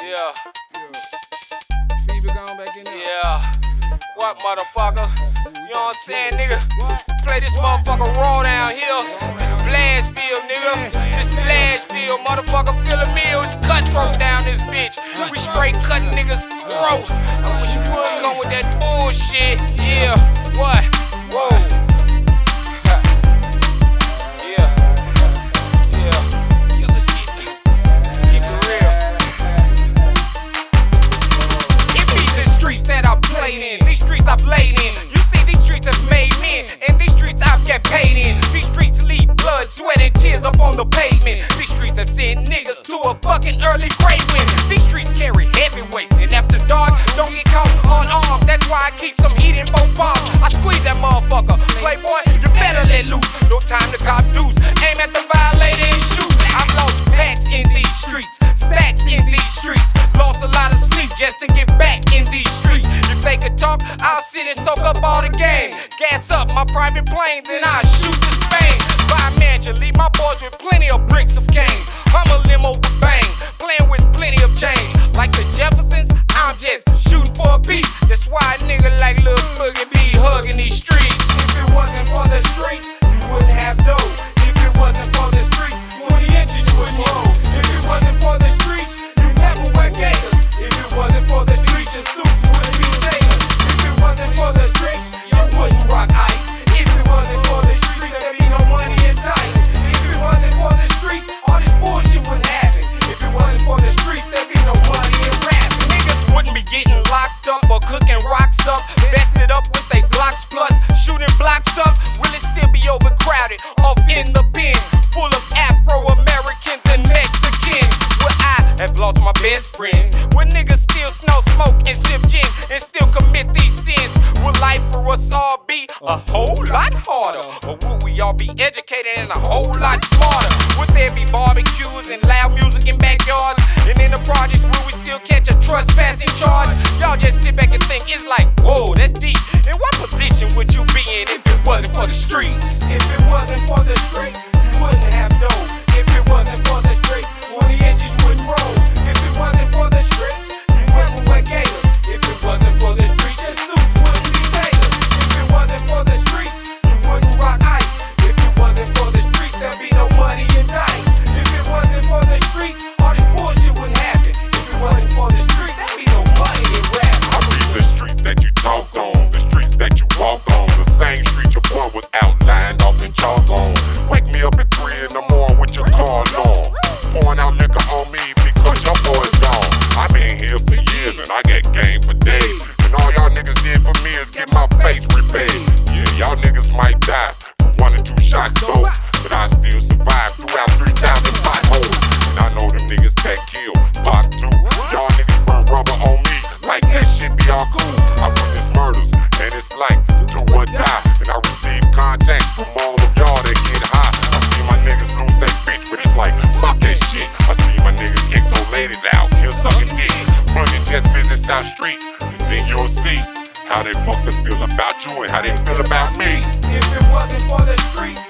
Yeah. Fever gone back in there. Yeah. What, motherfucker? You know what I'm saying, nigga? Play this motherfucker raw down here. This Blashfield, nigga. This Blashfield, motherfucker. Feeling me. It's cutthroat down this bitch. We straight cutting niggas' throat. I wish you would come with that bullshit. Yeah. What? Whoa. These streets I've laid in. You see, these streets have made men, and these streets I've get paid in. These streets leave blood, sweat, and tears up on the pavement. These streets have sent niggas to a fucking early grave win. These streets carry heavyweights, and after dark, don't get caught unarmed. That's why I keep some heat in both palms. I squeeze that motherfucker. Playboy, you better let loose. No time to cop dudes. Aim at the violator and shoot. I've lost packs in these streets, stacks in these streets. Lost a lot of sleep just to get back in these streets. If they could talk, I'll sit and soak up all the game. Gas up my private plane, then I'll shoot to Spain. Buy a mansion, leave my boys with plenty of bricks of cane. I'm a limo with bang, playing with plenty of change. Like the Jeffersons, I'm just shooting for a beat. That's why a nigga like Lil Boogie be hugging these streets. If it wasn't for the streets, you wouldn't have dough. If it wasn't for the streets, 20 inches you wouldn't roll. If it wasn't for the streets, you never wear gators. If it wasn't for the streets, your suits wouldn't be tailored. If it wasn't for the streets, you wouldn't rock ice. If it wasn't for the streets, there'd be no money in dice. If it wasn't for the streets, all this bullshit wouldn't happen. If it wasn't for the streets, there'd be no money in rap. Niggas wouldn't be getting locked up or cooking rocks up, vested up with they Glocks plus, shooting blocks up. Will it still be overcrowded off in the pen, full of Afro-Americans and Mexicans? Will I have lost my best friend? Will niggas still smoke and sip gin and still commit these sins? Will life for us all be a whole lot harder? Or will we all be educated and a whole lot smarter? Would there be barbecues and loud music in backyards? And in the projects, will we still catch a trespassing charge? Y'all just sit back and think, it's like, whoa, that's deep. In what position would you be in if it wasn't for the streets? If it wasn't for the streets, you wouldn't have dough. If it wasn't for the streets, 20 inches wouldn't roll. If it wasn't for the streets, you wouldn't wear gators. If it wasn't for the streets, your suits wouldn't be tailored. If it wasn't for the streets, you wouldn't rock ice. If it wasn't for the streets, there'd be no money in dice. If it wasn't for the streets, all this bullshit wouldn't happen. If it wasn't for the streets, there'd be no money in rap. I read the streets that you talk on, the streets that you walk on, the same street your boy was outlined off in chalk on. Wake me up at 3 in the morning with your car alarm, pouring out liquor on me because your boy's gone. I been here for years and I got game for days, and all y'all niggas did for me is get my face repaired. Yeah, y'all niggas might die from 1 or 2 shots though, but I still survived throughout 3,000 potholes. And I know them niggas that kill, Part 2. Y'all niggas burn rubber on me like that shit be all cool. I witness murders and it's like do or die, and I receive contacts from all of y'all that get high. I see my niggas lose that bitch, but it's like fuck that shit. I see my niggas kick some ladies out here sucking dick. Running just visit South Street, and then you'll see how they fucking feel about you and how they feel about me. If it wasn't for the streets,